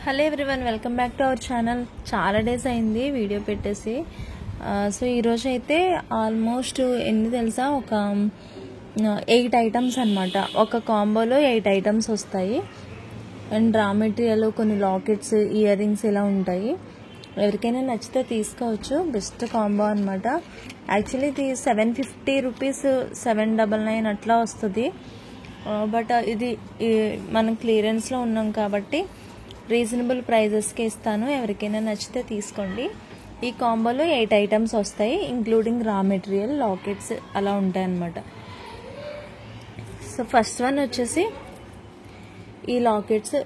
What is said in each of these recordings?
Hello everyone, welcome back to our channel. చాలా days అయింది video పెట్టేసి. సో ఈరోజు అయితే ఆల్మోస్ట్ ఎన్ని తెలుసా, ఒక 8 ఐటమ్స్ అనమాట. ఒక కాంబోలో 8 ఐటమ్స్ వస్తాయి. అండ్ రా మెటీరియల్, కొన్ని లాకెట్స్, ఇయర్ రింగ్స్ ఇలా ఉంటాయి. ఎవరికైనా నచ్చితే తీసుకోవచ్చు. బెస్ట్ కాంబో అనమాట. యాక్చువల్లీ ఇది 750 రూపీస్, 799 అట్లా వస్తుంది. బట్ ఇది మనం క్లియరెన్స్లో ఉన్నాం కాబట్టి రీజనబుల్ ప్రైజెస్కి ఇస్తాను. ఎవరికైనా నచ్చితే తీసుకోండి. ఈ కాంబోలో 8 ఐటమ్స్ వస్తాయి, ఇంక్లూడింగ్ రా మెటీరియల్, లాకెట్స్ అలా ఉంటాయి అన్నమాట. సో ఫస్ట్ వన్ వచ్చేసి ఈ లాకెట్స్.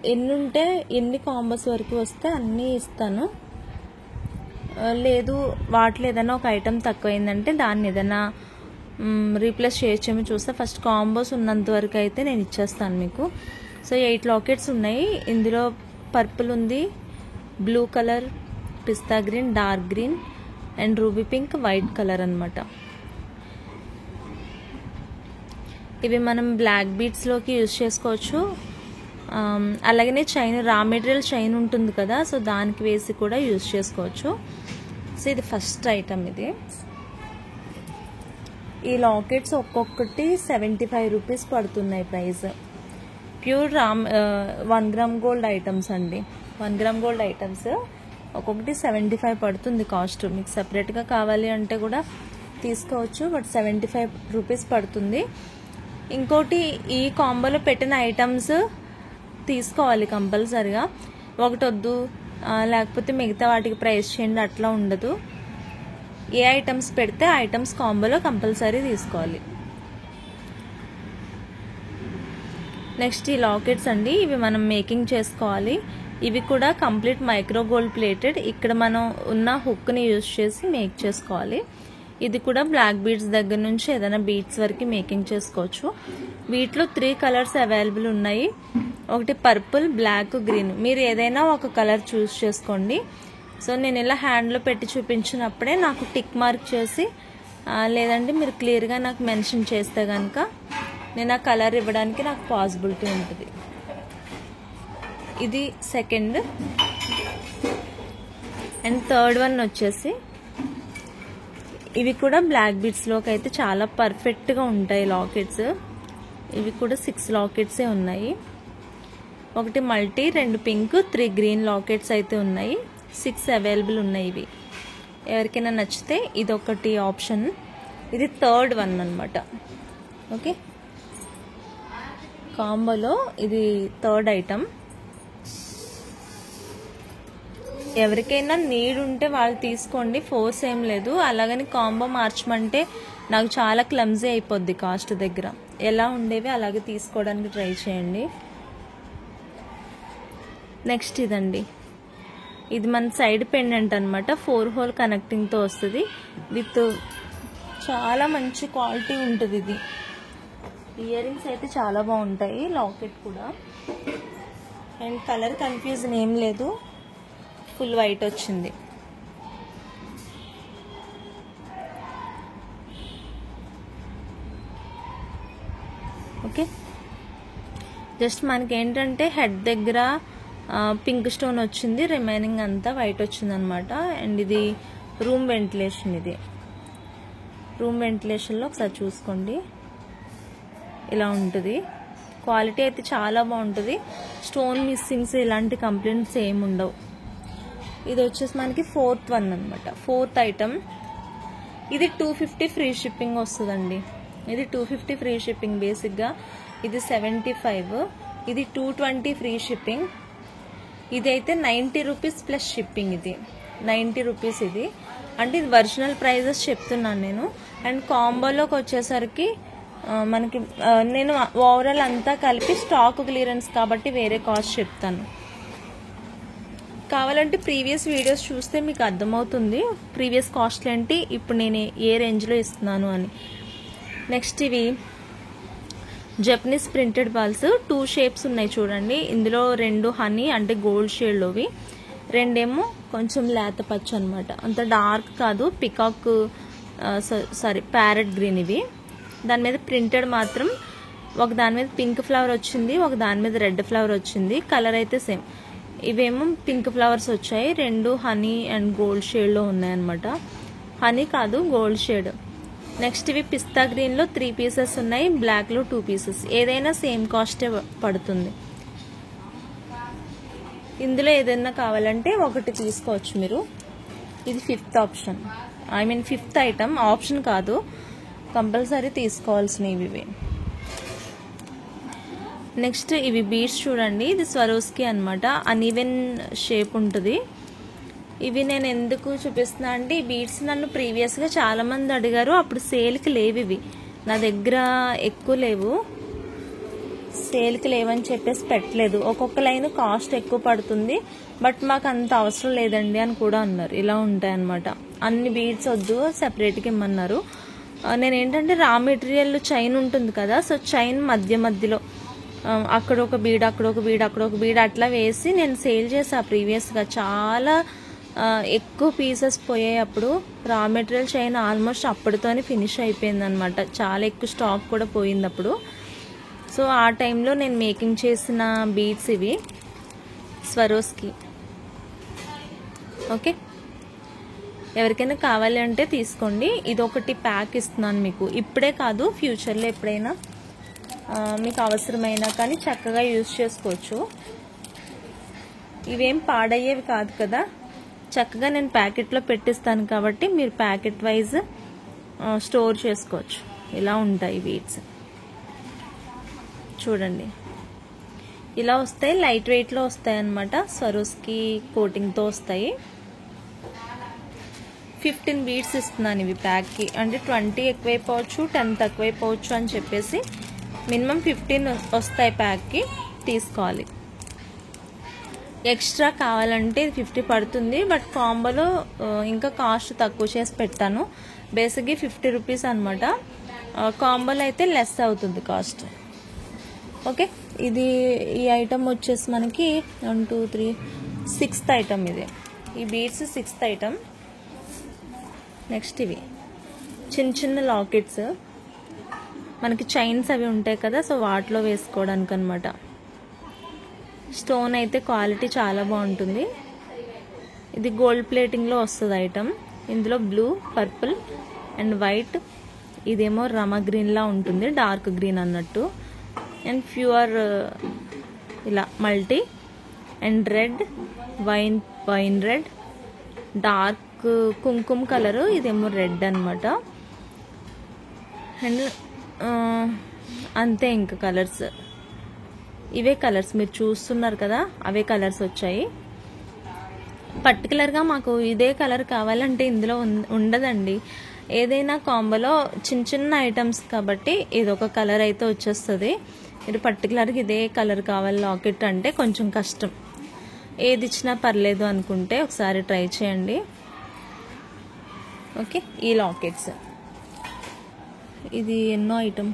ఎన్ని కాంబోస్ వరకు వస్తే అన్నీ ఇస్తాను. లేదు వాటిలో ఏదైనా ఒక ఐటమ్ తక్కువైందంటే దాన్ని ఏదైనా రీప్లేస్ చేయొచ్చేమో చూస్తే, ఫస్ట్ కాంబోస్ ఉన్నంత వరకు అయితే నేను ఇచ్చేస్తాను మీకు. సో 8 లాకెట్స్ ఉన్నాయి. ఇందులో పర్పుల్ ఉంది, బ్లూ కలర్, పిస్తా green, dark green and ruby pink, white colour అనమాట. ఇవి మనం బ్లాక్ బీడ్స్లోకి యూజ్ చేసుకోవచ్చు. అలాగనే చైన్, రా మెటీరియల్ చైన్ ఉంటుంది కదా, సో దానికి వేసి కూడా యూజ్ చేసుకోవచ్చు. సో ఇది ఫస్ట్ ఐటమ్. ఇది ఈ లాకెట్స్ ఒక్కొక్కటి 75 రూపీస్ పడుతున్నాయి price. Pure 1 gram gold items అండి. 1 గ్రామ్ గోల్డ్ ఐటమ్స్ ఒక్కొక్కటి 75 పడుతుంది కాస్ట్. మీకు సపరేట్గా కావాలి అంటే కూడా తీసుకోవచ్చు, బట్ 75 రూపీస్ పడుతుంది. ఇంకోటి, ఈ కాంబోలో పెట్టిన ఐటమ్స్ తీసుకోవాలి కంపల్సరిగా. ఒకటి వద్దు లేకపోతే మిగతా వాటికి ప్రైస్ చేయండి అట్లా ఉండదు. ఏ ఐటమ్స్ పెడితే ఐటమ్స్ కాంబోలో కంపల్సరీ తీసుకోవాలి. నెక్స్ట్ ఈ లాకెట్స్ అండి. ఇవి మనం మేకింగ్ చేసుకోవాలి. ఇవి కూడా కంప్లీట్ మైక్రో గోల్డ్ ప్లేటెడ్. ఇక్కడ మనం ఉన్న హుక్ని యూజ్ చేసి మేక్ చేసుకోవాలి. ఇది కూడా బ్లాక్ బీడ్స్ దగ్గర నుంచి ఏదైనా బీడ్స్ వరకు మేకింగ్ చేసుకోవచ్చు. వీటిలో 3 కలర్స్ అవైలబుల్ ఉన్నాయి. ఒకటి పర్పుల్, బ్లాక్, గ్రీన్. మీరు ఏదైనా ఒక కలర్ చూస్ చేసుకోండి. సో నేను ఇలా హ్యాండ్లో పెట్టి చూపించినప్పుడే నాకు టిక్ మార్క్ చేసి, లేదంటే మీరు క్లియర్గా నాకు మెన్షన్ చేస్తే కనుక నేను ఆ కలర్ ఇవ్వడానికి నాకు పాసిబిలిటీ ఉంటుంది. ఇది సెకండ్. అండ్ థర్డ్ వన్ వచ్చేసి ఇవి కూడా బ్లాక్ బీడ్స్లోకి అయితే చాలా పర్ఫెక్ట్గా ఉంటాయి లాకెట్స్. ఇవి కూడా 6 లాకెట్సే ఉన్నాయి. ఒకటి మల్టీ, 2 పింక్, 3 గ్రీన్ లాకెట్స్ అయితే ఉన్నాయి. 6 అవైలబుల్ ఉన్నాయి. ఇవి ఎవరికైనా నచ్చితే ఇదొకటి ఆప్షన్. ఇది థర్డ్ వన్ అనమాట. ఓకే, కాంబోలో ఇది థర్డ్ ఐటమ్. ఎవరికైనా నీడ్ ఉంటే వాళ్ళు తీసుకోండి, ఫోర్స్ ఏం లేదు. అలాగని కాంబో మార్చమంటే నాకు చాలా క్లమ్జీ అయిపోద్ది కాస్ట్ దగ్గర. ఎలా ఉండేవి అలాగే తీసుకోవడానికి ట్రై చేయండి. నెక్స్ట్ ఇదండి. ఇది మన సైడ్ పెండెంట్ అనమాట. 4 హోల్ కనెక్టింగ్తో వస్తుంది. విత్ చాలా మంచి క్వాలిటీ ఉంటుంది. ఇది ఇయర్ రింగ్స్ అయితే చాలా బాగుంటాయి, లాకెట్ కూడా. అండ్ కలర్ కన్ఫ్యూజన్ ఏం లేదు, ఫుల్ వైట్ వచ్చింది. ఓకే, జస్ట్ మనకి ఏంటంటే హెడ్ దగ్గర పింక్ స్టోన్ వచ్చింది, రిమైనింగ్ అంతా వైట్ వచ్చింది అనమాట. అండ్ ఇది రూమ్ వెంటిలేషన్. ఇది రూమ్ వెంటిలేషన్లో ఒకసారి చూసుకోండి, ఇలా ఉంటుంది. క్వాలిటీ అయితే చాలా బాగుంటుంది. స్టోన్ మిస్సింగ్స్ ఇలాంటి కంప్లైంట్స్ ఏమి ఉండవు. ఇది వచ్చేసి మనకి 4th వన్ అనమాట, 4th ఐటమ్. ఇది 250 ఫ్రీ షిప్పింగ్ వస్తుందండి. ఇది 250 ఫ్రీ షిప్పింగ్ బేసిక్గా. ఇది 75, ఇది 220 ఫ్రీ షిప్పింగ్. ఇది అయితే 90 రూపీస్ ప్లస్ షిప్పింగ్. ఇది 90 రూపీస్. ఇది అంటే ఇది ఒరిజినల్ ప్రైజెస్ చెప్తున్నాను నేను. అండ్ కాంబోలోకి వచ్చేసరికి మనకి నేను ఓవరాల్ అంతా కలిపి స్టాక్ క్లియరెన్స్ కాబట్టి వేరే కాస్ట్ చెప్తాను. కావాలంటే ప్రీవియస్ వీడియోస్ చూస్తే మీకు అర్థమవుతుంది ప్రీవియస్ కాస్ట్లు ఏంటి, ఇప్పుడు నేను ఏ రేంజ్లో ఇస్తున్నాను అని. నెక్స్ట్ ఇవి జపనీస్ ప్రింటెడ్ బాల్స్. 2 షేప్స్ ఉన్నాయి చూడండి. ఇందులో 2 హనీ అంటే గోల్డ్ షేడ్లోవి, 2 ఏమో కొంచెం లేత పచ్చ అనమాట. అంత డార్క్ కాదు, పికాక్ ప్యారెట్ గ్రీన్. ఇవి దాని మీద ప్రింటెడ్ మాత్రం ఒక దాని మీద పింక్ ఫ్లవర్ వచ్చింది, ఒక దాని మీద రెడ్ ఫ్లవర్ వచ్చింది. కలర్ అయితే సేమ్. ఇవేమో పింక్ ఫ్లవర్స్ వచ్చాయి, రెండు హనీ అండ్ గోల్డ్ షేడ్లో ఉన్నాయన్నమాట. హనీ కాదు, గోల్డ్ షేడ్. నెక్స్ట్ ఇవి పిస్తా గ్రీన్లో 3 పీసెస్ ఉన్నాయి, బ్లాక్లో 2 పీసెస్. ఏదైనా సేమ్ కాస్టే పడుతుంది. ఇందులో ఏదైనా కావాలంటే ఒకటి తీసుకోవచ్చు మీరు. ఇది 5th option, I mean 5th item. Option కాదు, కంపల్సరీ తీసుకోవాల్సినవి ఇవి. నెక్స్ట్ ఇవి బీడ్స్ చూడండి. ఇది స్వరోస్కి అనమాట. అన్ఈవెన్ షేప్ ఉంటుంది. ఇవి నేను ఎందుకు చూపిస్తున్నా అంటే, ఈ బీడ్స్ నన్ను ప్రీవియస్గా చాలామంది అడిగారు. అప్పుడు సేల్కి లేవు ఇవి నా దగ్గర, ఎక్కువ లేవు, సేల్కి లేవని చెప్పేసి పెట్టలేదు. ఒక్కొక్క లైన్ కాస్ట్ ఎక్కువ పడుతుంది, బట్ మాకు అంత అవసరం లేదండి అని కూడా అన్నారు. ఇలా ఉంటాయి అన్నమాట. అన్ని బీడ్స్ వద్దు, సెపరేట్గా ఇమ్మన్నారు. నేను ఏంటంటే రా మెటీరియల్ చైన్ ఉంటుంది కదా, సో చైన్ మధ్యలో అక్కడ ఒక బీడ్, అక్కడ ఒక బీడ్, అక్కడ ఒక బీడ్ అట్లా వేసి నేను సేల్ చేసా ప్రీవియస్గా. చాలా ఎక్కువ పీసెస్ పోయాయి అప్పుడు. రా మెటీరియల్ చైన్ ఆల్మోస్ట్ అప్పటితోనే ఫినిష్ అయిపోయింది అనమాట. చాలా ఎక్కువ స్టాక్ కూడా పోయింది అప్పుడు. సో ఆ టైంలో నేను మేకింగ్ చేసిన బీడ్స్ ఇవి స్వరోస్కి. ఓకే, ఎవరికైనా కావాలి అంటే తీసుకోండి. ఇది ఒకటి ప్యాక్ ఇస్తున్నాను మీకు. ఇప్పుడే కాదు, ఫ్యూచర్లో ఎప్పుడైనా మీకు అవసరమైనా కానీ చక్కగా యూజ్ చేసుకోవచ్చు. ఇవేం పాడయ్యేవి కాదు కదా, చక్కగా నేను ప్యాకెట్లో పెట్టిస్తాను కాబట్టి మీరు ప్యాకెట్ వైజ్ స్టోర్ చేసుకోవచ్చు. ఇలా ఉంటాయి బీడ్స్ చూడండి. ఇలా వస్తాయి, లైట్ వెయిట్లో వస్తాయి అన్నమాట. స్వరోస్కి కోటింగ్తో వస్తాయి. 15 బీడ్స్ ఇస్తున్నాను ఇవి ప్యాక్కి. అంటే 20 ఎక్కువైపోవచ్చు, 10 తక్కువైపోవచ్చు అని చెప్పేసి మినిమం 15 వస్తాయి ప్యాక్కి, తీసుకోవాలి. ఎక్స్ట్రా కావాలంటే 50 పడుతుంది, బట్ కాంబోలో ఇంకా కాస్ట్ తక్కువ చేసి పెట్టాను. బేసిక్గా 50 రూపీస్ అనమాట. కాంబోలో అయితే లెస్ అవుతుంది కాస్ట్. ఓకే, ఇది ఈ ఐటమ్ వచ్చేసి మనకి 1 2 3 6th ఐటమ్. ఇది ఈ బీడ్స్ 6th ఐటమ్. నెక్స్ట్ ఇవి చిన్న లాకెట్స్, మనకి చైన్స్ అవి ఉంటాయి కదా, సో వాటిలో వేసుకోవడానికి అనమాట. స్టోన్ అయితే క్వాలిటీ చాలా బాగుంటుంది. ఇది గోల్డ్ ప్లేటింగ్లో వస్తుంది ఐటమ్. ఇందులో బ్లూ, పర్పుల్ అండ్ వైట్. ఇదేమో రమ గ్రీన్లా ఉంటుంది, డార్క్ గ్రీన్ అన్నట్టు. అండ్ ప్యూర్ ఇలా multi and red, wine red, dark కుంకుమ కలరు. ఇదేమో రెడ్ అనమాట. అండ్ అంతే, ఇంకా కలర్స్ ఇవే కలర్స్ మీరు చూస్తున్నారు కదా, అవే కలర్స్ వచ్చాయి. పర్టికులర్గా మాకు ఇదే కలర్ కావాలంటే ఇందులో ఉండదండి. ఏదైనా కాంబోలో చిన్న ఐటమ్స్ కాబట్టి ఇదొక కలర్ అయితే వచ్చేస్తుంది. మీరు పర్టికులర్గా ఇదే కలర్ కావాలి లాకెట్ అంటే కొంచెం కష్టం. ఏది ఇచ్చినా పర్లేదు అనుకుంటే ఒకసారి ట్రై చేయండి. ఓకే, ఈ లాకెట్స్ ఇది ఎన్నో ఐటమ్,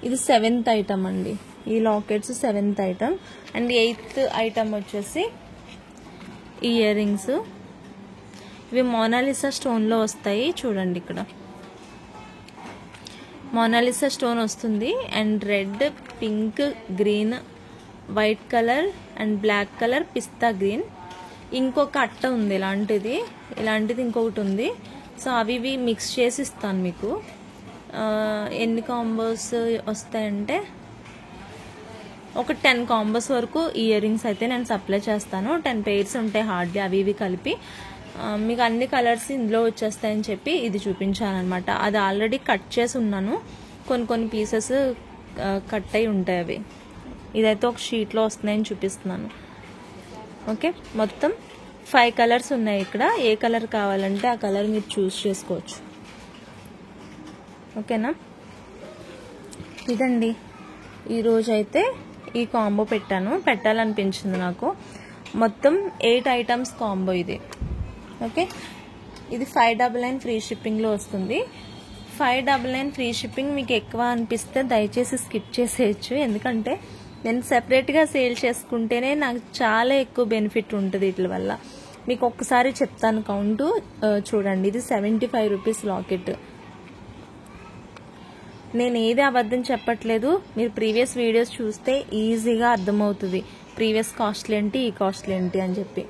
ఇది 7th ఐటమ్ అండి. ఈ lockets 7th item. And 8th item వచ్చేసి ఇయర్ రింగ్స్. ఇవి మోనాలిసా స్టోన్లో వస్తాయి చూడండి. ఇక్కడ మోనాలిసా స్టోన్ వస్తుంది. And red, pink, green, white colour and black colour, పిస్తా గ్రీన్. ఇంకొక అట్ట ఉంది ఇలాంటిది ఇంకొకటి ఉంది. సో అవి మిక్స్ చేసి ఇస్తాను మీకు. ఎన్ని కాంబోస్ వస్తాయంటే ఒక 10 కాంబోస్ వరకు ఇయర్ రింగ్స్ అయితే నేను సప్లై చేస్తాను. 10 పెయిర్స్ ఉంటాయి హార్డ్లీ, అవి కలిపి. మీకు అన్ని కలర్స్ ఇందులో వచ్చేస్తాయని చెప్పి ఇది చూపించానమాట. అది ఆల్రెడీ కట్ చేసి ఉన్నాను, కొన్ని పీసెస్ కట్ అయి ఉంటాయి అవి. ఇదైతే ఒక షీట్లో వస్తున్నాయని చూపిస్తున్నాను. ఓకే, మొత్తం 5 కలర్స్ ఉన్నాయి ఇక్కడ. ఏ కలర్ కావాలంటే ఆ కలర్ మీరు చూస్ చేసుకోవచ్చు. ఓకేనా, ఇదండి ఈరోజు అయితే ఈ కాంబో పెట్టాలనిపించింది నాకు. మొత్తం 8 ఐటమ్స్ కాంబో ఇది. ఓకే, ఇది 599 ఫ్రీ షిప్పింగ్లో వస్తుంది. 599 ఫ్రీ షిప్పింగ్ మీకు ఎక్కువ అనిపిస్తే దయచేసి స్కిప్ చేసేయచ్చు. ఎందుకంటే నేను సెపరేట్గా సేల్ చేసుకుంటేనే నాకు చాలా ఎక్కువ బెనిఫిట్ ఉంటుంది వీటి వల్ల. మీకు ఒక్కసారి చెప్తాను కౌంటు చూడండి. ఇది 75 రూపీస్ లాకెట్. నేను ఏది అబద్ధం చెప్పట్లేదు, మీరు ప్రీవియస్ వీడియోస్ చూస్తే ఈజీగా అర్థమవుతుంది ప్రీవియస్ కాస్ట్లు ఏంటి ఈ కాస్ట్లు ఏంటి అని చెప్పి.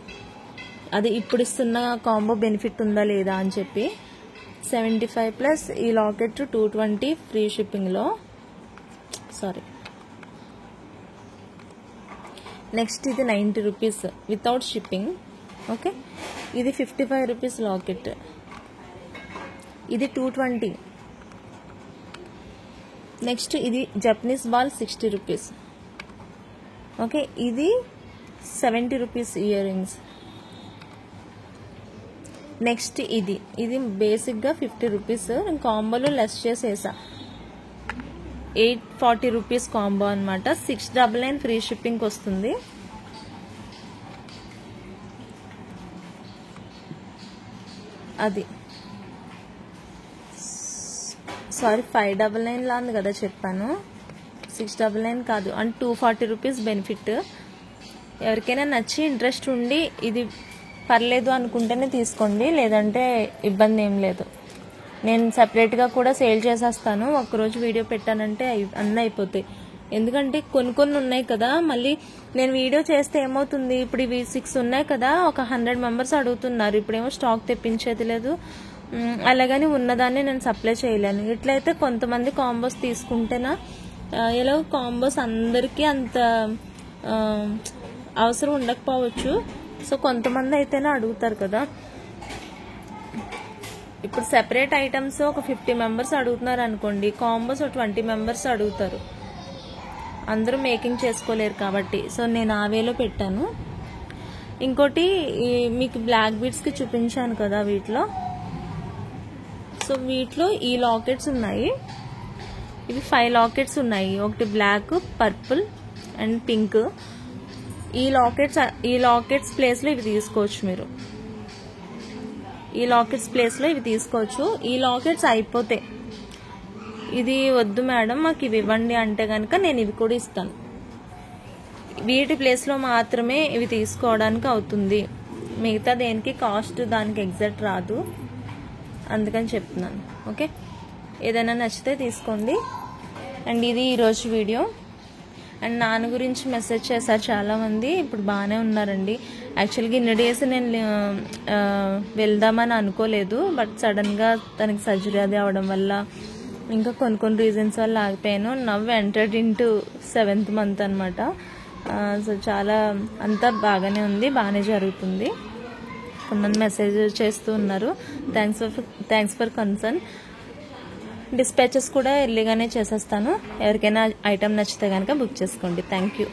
అది ఇప్పుడు ఇస్తున్న కాంబో బెనిఫిట్ ఉందా లేదా అని చెప్పి. 75 ప్లస్ ఈ లాకెట్ 220 ఫ్రీ షిప్పింగ్లో. సారీ, నెక్స్ట్ ఇది 90 రూపీస్ వితౌట్ షిప్పింగ్. ఓకే, ఇది 55 రూపీస్ లాకెట్, ఇది 220. నెక్స్ట్ ఇది జపనీస్ బాల్ 60 రూపీస్. ఓకే, ఇది 70 రూపీస్ ఇయర్ రింగ్స్. నెక్స్ట్ ఇది బేసిక్గా 50 రూపీస్, కాంబోలో లెస్ చేసేసా 840 రూపీస్ కాంబో అనమాట. 699 ఫ్రీ షిప్పింగ్కి వస్తుంది. అది సారీ 599 లా ఉంది కదా చెప్పాను, 699 కాదు. And 240 rupees benefit. ఎవరికైనా నచ్చి ఇంట్రెస్ట్ ఉండి ఇది పర్లేదు అనుకుంటేనే తీసుకోండి, లేదంటే ఇబ్బంది ఏం లేదు. నేను సపరేట్గా కూడా సేల్ చేసేస్తాను. ఒకరోజు వీడియో పెట్టానంటే అన్నీ అయిపోతాయి. ఎందుకంటే కొన్ని ఉన్నాయి కదా, మళ్ళీ నేను వీడియో చేస్తే ఏమవుతుంది, ఇప్పుడు ఇవి 6 ఉన్నాయి కదా, ఒక 100 మెంబర్స్ అడుగుతున్నారు. ఇప్పుడేమో స్టాక్ తెప్పించేది లేదు, అలాగని ఉన్నదాన్ని నేను సప్లై చేయలేను. ఇట్లయితే కొంతమంది కాంబోస్ తీసుకుంటేనా, ఎలా కాంబోస్ అందరికీ అంత అవసరం ఉండకపోవచ్చు. సో కొంతమంది అయితేనే అడుగుతారు కదా. ఇప్పుడు సెపరేట్ ఐటమ్స్ ఒక 50 మెంబర్స్ అడుగుతున్నారు అనుకోండి, కాంబోస్ 20 మెంబర్స్ అడుగుతారు. అందరూ మేకింగ్ చేసుకోలేరు కాబట్టి. సో నేను ఆ వేలో పెట్టాను. ఇంకోటి మీకు బ్లాక్ బీడ్స్కి చూపించాను కదా వీటిలో. సో వీటిలో ఈ లాకెట్స్ ఉన్నాయి, ఇవి 5 లాకెట్స్ ఉన్నాయి. ఒకటి బ్లాక్, పర్పుల్ అండ్ పింక్. ఈ లాకెట్స్ ప్లేస్లో ఇవి తీసుకోవచ్చు మీరు. ఈ లాకెట్స్ ప్లేస్లో ఇవి తీసుకోవచ్చు. ఈ లాకెట్స్ అయిపోతే ఇది వద్దు మేడం మాకు ఇవి ఇవ్వండి అంటే కనుక నేను ఇవి కూడా ఇస్తాను. వీటి ప్లేస్లో మాత్రమే ఇవి తీసుకోవడానికి అవుతుంది, మిగతా దేనికి కాస్ట్ దానికి ఎగ్జాక్ట్ రాదు, అందుకని చెప్తున్నాను. ఓకే, ఏదైనా నచ్చితే తీసుకోండి. అండ్ ఇది ఈరోజు వీడియో. అండ్ నాన్న గురించి మెసేజ్ చేశారు చాలామంది, ఇప్పుడు బాగానే ఉన్నారండి. యాక్చువల్గా ఇన్ని డేస్ నేను వెళ్దామని అనుకోలేదు, బట్ సడన్గా తనకి సర్జరీ అది అవడం వల్ల ఇంకా కొన్ని రీజన్స్ వల్ల ఆగిపోయాను. Now entered into 7th month అనమాట. సో చాలా అంతా బాగానే ఉంది, బాగానే జరుగుతుంది. కొంతమంది మెసేజ్ చేస్తూ ఉన్నారు, థ్యాంక్స్ ఫర్ కన్సర్న్. డిస్పాచెస్ కూడా ఎర్లీగానే చేసేస్తాను. ఎవరికైనా ఐటమ్ నచ్చితే కనుక బుక్ చేసుకోండి. Thank you.